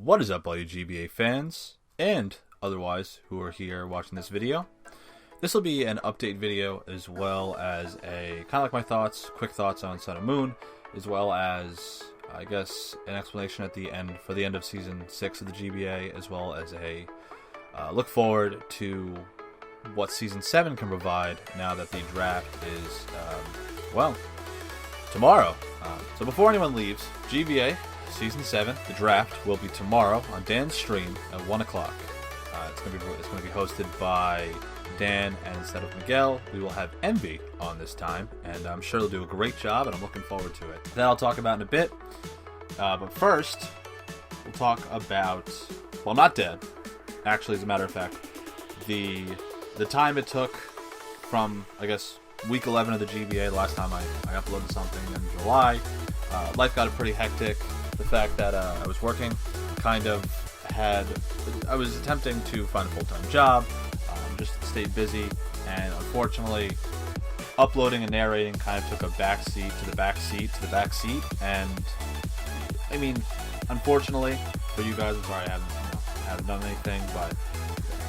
What is up, all you GBA fans, and otherwise who are here watching this video? This will be an update video as well as a kind of like my thoughts, quick thoughts on Sun and Moon, as well as I guess an explanation at the end for the end of Season 6 of the GBA, as well as a look forward to what Season 7 can provide now that the draft is, tomorrow. So before anyone leaves, GBA Season 7, the draft, will be tomorrow on Dan's stream at 1 o'clock. It's going to be hosted by Dan, and instead of Miguel, we will have Envy on this time, and I'm sure they'll do a great job, and I'm looking forward to it. That I'll talk about in a bit, but first, we'll talk about, well, not Dan, actually, as a matter of fact, the time it took from, I guess, week 11 of the GBA, the last time I uploaded something in July. Life got pretty hectic. The fact that I was working I was attempting to find a full-time job, just stay busy, and unfortunately, uploading and narrating kind of took a backseat to the backseat, and I mean, unfortunately for you guys, I'm sorry I haven't done anything, but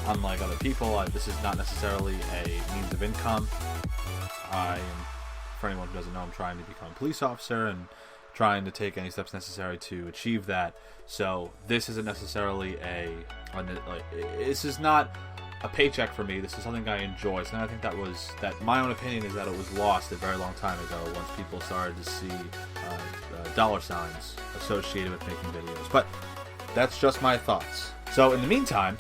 unlike other people, this is not necessarily a means of income. For anyone who doesn't know, I'm trying to become a police officer and trying to take any steps necessary to achieve that. So this isn't necessarily this is not a paycheck for me. This is something I enjoy. So I think that my own opinion is that it was lost a very long time ago once people started to see dollar signs associated with making videos. But that's just my thoughts. So in the meantime,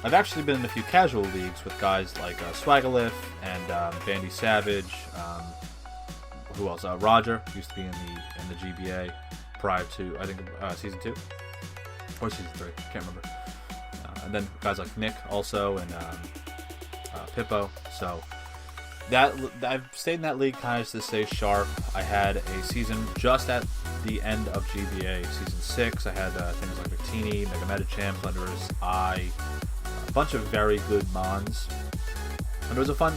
I've actually been in a few casual leagues with guys like Swagalith and Bandy Savage. Who else? Roger used to be in the GBA prior to, I think, Season 2 or Season 3. Can't remember. And then guys like Nick also, and Pippo. So that I've stayed in that league kind of to stay sharp. I had a season just at the end of GBA Season 6. I had things like Victini, Mega Metachamp, Thunderous Eye, a bunch of very good mons, and it was a fun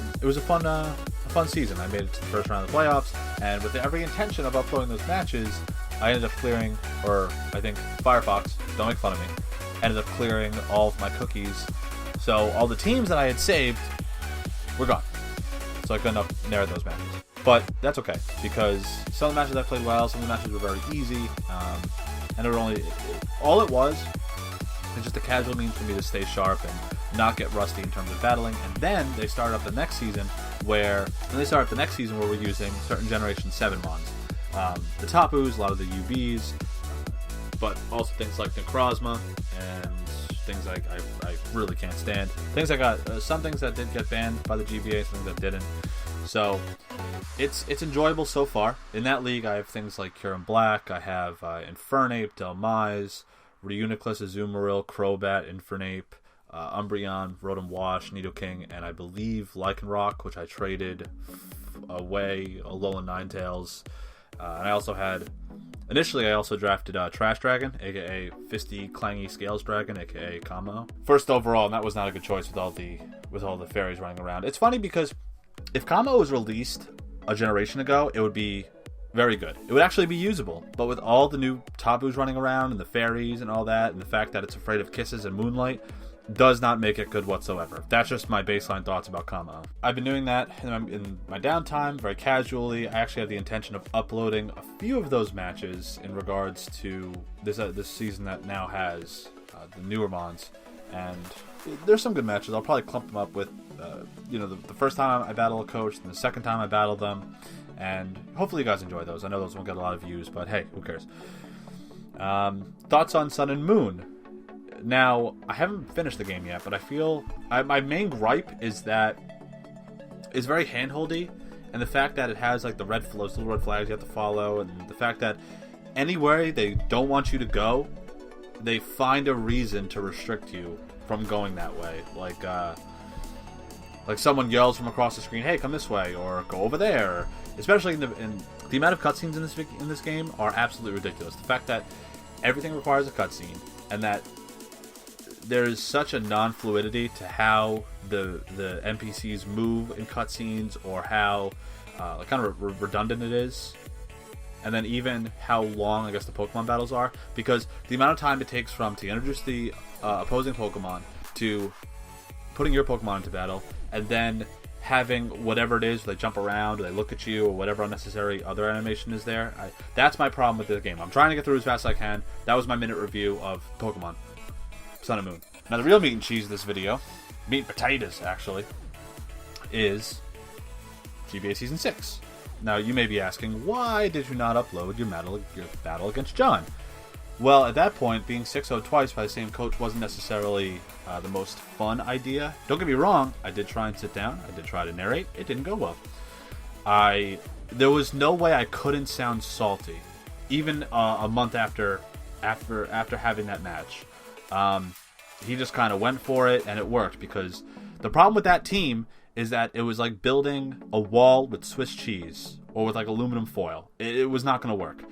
season. I made it to the first round of the playoffs, and with every intention of uploading those matches, I ended up clearing, or I think Firefox, don't make fun of me, ended up clearing all of my cookies. So all the teams that I had saved were gone. So I couldn't narrate those matches. But that's okay, because some of the matches I played well, some of the matches were very easy, and all it was just a casual means for me to stay sharp and not get rusty in terms of battling. And then they started up the next season where we're using certain Generation 7 mons. The Tapus, a lot of the UBs, but also things like Necrozma and things like I really can't stand. Things I got, some things that did get banned by the GBA, some things that didn't. So it's enjoyable so far. In that league, I have things like Curin Black, I have Infernape, Delmise, Reuniclus, Azumarill, Crobat, Infernape, Umbreon, Rotom Wash, Nidoking, and I believe Lycanroc, which I traded away, Alolan Ninetales. And I also initially I also drafted Trash Dragon, aka Fisty Clangy Scales Dragon, aka Kamo. First overall, and that was not a good choice with all the fairies running around. It's funny because if Kamo was released a generation ago, it would be very good. It would actually be usable, but with all the new Tabus running around and the fairies and all that, and the fact that it's afraid of kisses and moonlight, does not make it good whatsoever. That's just my baseline thoughts about Kamo. I've been doing that in my downtime, very casually. I actually have the intention of uploading a few of those matches in regards to this season that now has the newer mons, and there's some good matches. I'll probably clump them up with the first time I battle a coach and the second time I battle them, and hopefully you guys enjoy those. I know those won't get a lot of views, but hey, who cares? Thoughts on Sun and Moon. Now, I haven't finished the game yet, but I feel my main gripe is that it's very handholdy, and the fact that it has like those little red flags you have to follow, and the fact that anywhere they don't want you to go, they find a reason to restrict you from going that way. Like someone yells from across the screen, "Hey, come this way," or "Go over there." Especially in the amount of cutscenes in this game are absolutely ridiculous. The fact that everything requires a cutscene, and that there is such a non-fluidity to how the NPCs move in cutscenes, or how kind of redundant it is. and then even how long, I guess, the Pokemon battles are, because the amount of time it takes to introduce the opposing Pokemon to putting your Pokemon into battle, and then having whatever it is, they jump around, or they look at you, or whatever unnecessary other animation is there. That's my problem with this game. I'm trying to get through as fast as I can. That was my minute review of Pokemon Sun and Moon. Now, the real meat and cheese of this video, meat and potatoes, actually, is GBA Season 6. Now, you may be asking, why did you not upload your battle against John? Well, at that point, being 6-0'd twice by the same coach wasn't necessarily the most fun idea. Don't get me wrong, I did try and sit down. I did try to narrate. It didn't go well. There was no way I couldn't sound salty, even a month after having that match. He just kind of went for it, and it worked, because the problem with that team is that it was like building a wall with Swiss cheese or with like aluminum foil. It was not going to work.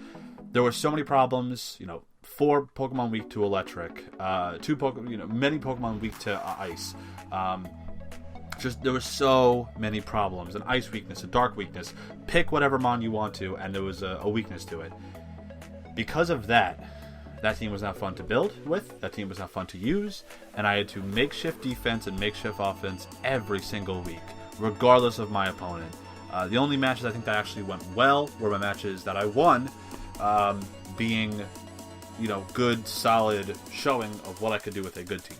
There were so many problems, 4 Pokemon weak to electric, many Pokemon weak to ice. There were so many problems. An ice weakness, a dark weakness. Pick whatever mon you want to, and there was a weakness to it. Because of that team was not fun to build with. That team was not fun to use. And I had to makeshift defense and makeshift offense every single week, regardless of my opponent. The only matches I think that actually went well were my matches that I won, being, good, solid showing of what I could do with a good team.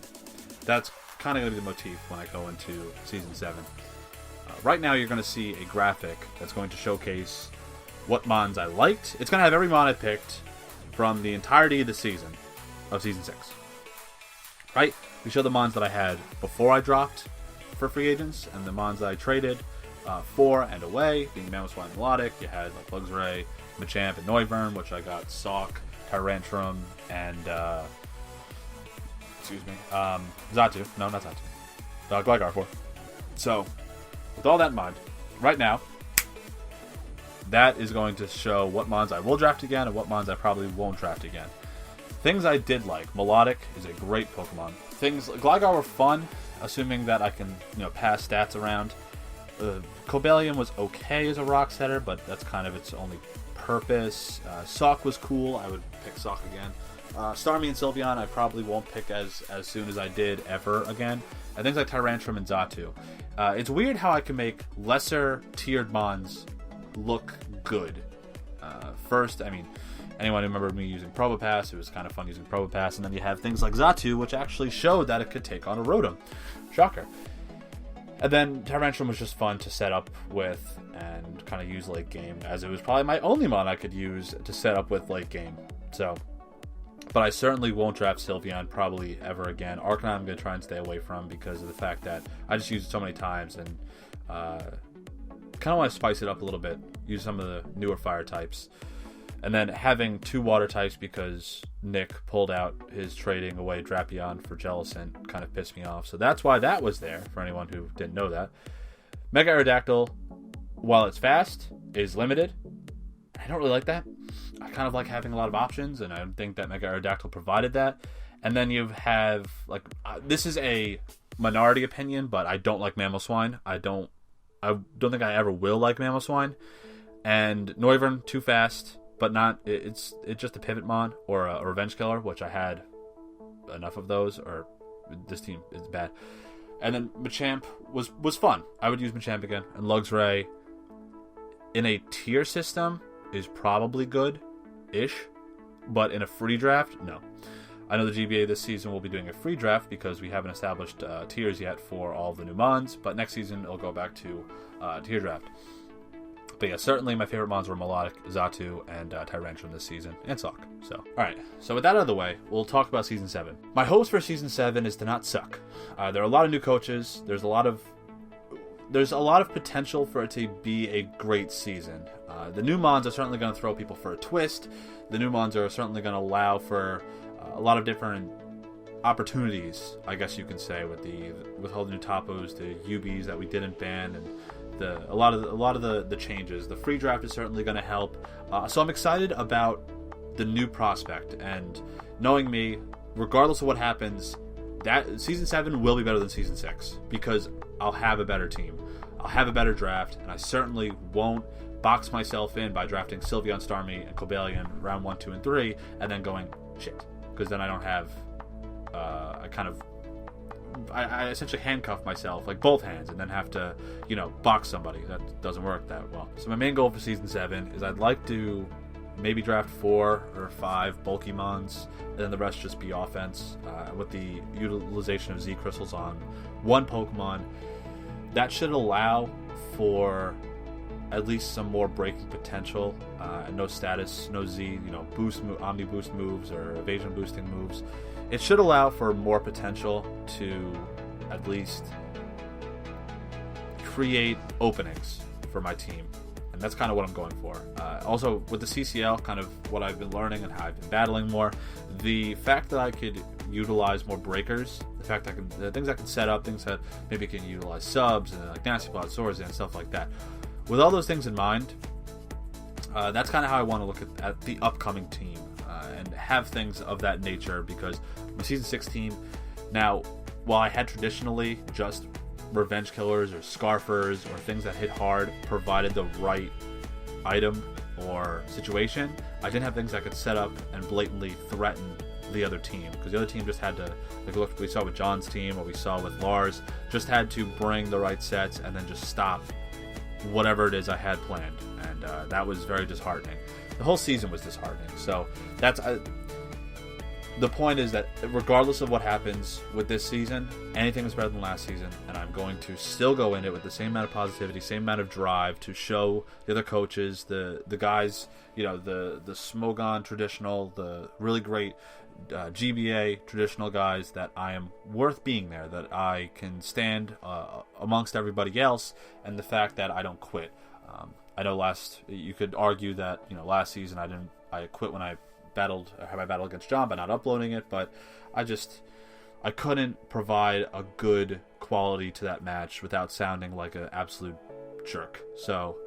That's kind of going to be the motif when I go into Season 7. Right now, you're going to see a graphic that's going to showcase what mons I liked. It's going to have every mon I picked from the entirety of the season of Season 6. Right? We show the mons that I had before I dropped for free agents, and the mons that I traded for and away, being Mamoswine and Melodic. You had like Luxray, Machamp, and Noivern, which I got Sawk, Tyrantrum, and Xatu. No, not Xatu. Gligar for. So, with all that in mind, right now, that is going to show what mons I will draft again and what mons I probably won't draft again. Things I did like. Melodic is a great Pokemon. Gligar were fun, assuming that I can, pass stats around. Cobalion was okay as a rock setter, but that's kind of its only purpose. Sawk was cool. I would pick Sawk again. Starmie and Sylveon I probably won't pick as soon as I did ever again. And things like Tyrantrum and Xatu. It's weird how I can make lesser tiered mons look good. First, anyone who remembered me using Probopass, it was kind of fun using Probopass, and then you have things like Xatu, which actually showed that it could take on a Rotom. Shocker. And then Tyrantrum was just fun to set up with and kind of use late game, as it was probably my only mon I could use to set up with late game. But I certainly won't draft Sylveon probably ever again. Arcanine I'm going to try and stay away from because of the fact that I just used it so many times, and kind of want to spice it up a little bit, use some of the newer fire types. And then having 2 water types because Nick pulled out his trading away Drapion for Jellicent kind of pissed me off. So that's why that was there, for anyone who didn't know that. Mega Aerodactyl, while it's fast, is limited. I don't really like that. I kind of like having a lot of options, and I don't think that Mega Aerodactyl provided that. And then you have, this is a minority opinion, but I don't like Mamoswine. I don't think I ever will like Mamoswine. And Noivern, too fast. But not, it's just a pivot mon or a revenge killer, which I had enough of those, or this team is bad. And then Machamp was fun. I would use Machamp again. And Luxray, in a tier system, is probably good-ish, but in a free draft, no. I know the GBA this season will be doing a free draft because we haven't established tiers yet for all the new mons, but next season it'll go back to tier draft. But yeah, certainly my favorite mons were Melodic, Xatu, and Tyrantrum this season, and Sawk. Alright, so with that out of the way, we'll talk about Season 7. My hopes for Season 7 is to not suck. There are a lot of new coaches, there's a lot of potential for it to be a great season. The new mons are certainly going to throw people for a twist. The new mons are certainly going to allow for a lot of different opportunities, I guess you can say, with all the new topos, the UBs that we didn't ban, and a lot of the changes. The free draft is certainly going to help. So I'm excited about the new prospect, and knowing me, regardless of what happens, that Season 7 will be better than Season 6 because I'll have a better team. I'll have a better draft, and I certainly won't box myself in by drafting Sylveon, Starmie, and Cobalion round 1, 2, and 3, and then going, shit. Because then I don't have, I essentially handcuff myself, like both hands, and then have to, box somebody. That doesn't work that well. So my main goal for Season 7 is I'd like to maybe draft 4 or 5 bulky mons, and then the rest just be offense, with the utilization of Z crystals on one Pokemon. That should allow for at least some more breaking potential, and no status, no Z, Omni boost moves or evasion boosting moves. It should allow for more potential to at least create openings for my team. And that's kind of what I'm going for. Also, with the CCL, kind of what I've been learning and how I've been battling more, the fact that I could utilize more breakers, the things I can set up, things that maybe can utilize subs and like Nasty Plot, Swords, and stuff like that. With all those things in mind, that's kind of how I want to look at the upcoming team, and have things of that nature, because my Season 6 team, now, while I had traditionally just revenge killers or scarfers or things that hit hard provided the right item or situation, I didn't have things I could set up and blatantly threaten the other team, because the other team just had to, like we saw with John's team, or we saw with Lars, just had to bring the right sets and then just stop whatever it is I had planned, and that was very disheartening. The whole season was disheartening. So that's the point, is that regardless of what happens with this season, anything is better than last season, and I'm going to still go in it with the same amount of positivity, same amount of drive to show the other coaches, the guys, the Smogon traditional, the really great GBA traditional guys, that I am worth being there, that I can stand amongst everybody else, and the fact that I don't quit. I know you could argue that last season I quit when I had my battle against John by not uploading it, but I couldn't provide a good quality to that match without sounding like an absolute jerk. So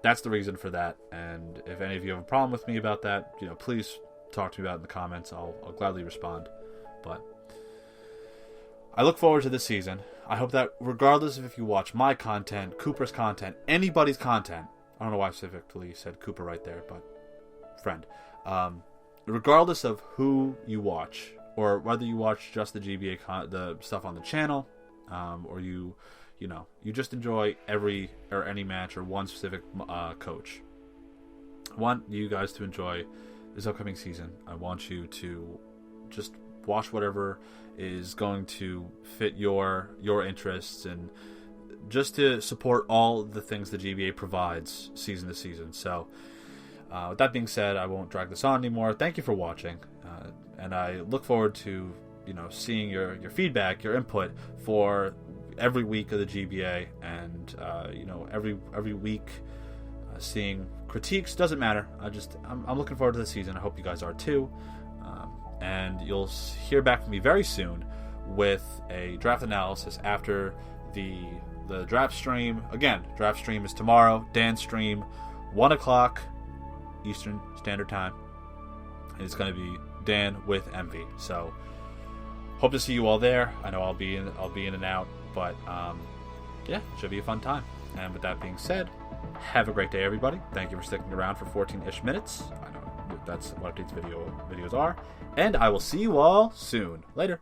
that's the reason for that, and if any of you have a problem with me about that, please talk to me about it in the comments. I'll gladly respond. But I look forward to this season. I hope that regardless of if you watch my content, Cooper's content, anybody's content, I don't know why I specifically said Cooper right there, but friend, regardless of who you watch, or whether you watch just the GBA the stuff on the channel, or you just enjoy any match or one specific coach, I want you guys to enjoy this upcoming season. I want you to just watch whatever is going to fit your interests, and just to support all the things the GBA provides season to season. So with that being said, I won't drag this on anymore. Thank you for watching, and I look forward to seeing your feedback, your input for every week of the GBA, and every week seeing critiques. Doesn't matter. I'm looking forward to the season. I hope you guys are too. And you'll hear back from me very soon with a draft analysis after the draft stream. Again, draft stream is tomorrow. Dan's stream, 1 o'clock Eastern Standard Time. And it's going to be Dan with Envy. So hope to see you all there. I know I'll be in and out, but yeah, it should be a fun time. And with that being said, have a great day, everybody. Thank you for sticking around for 14-ish minutes. I know that's what updates videos are. And I will see you all soon. Later.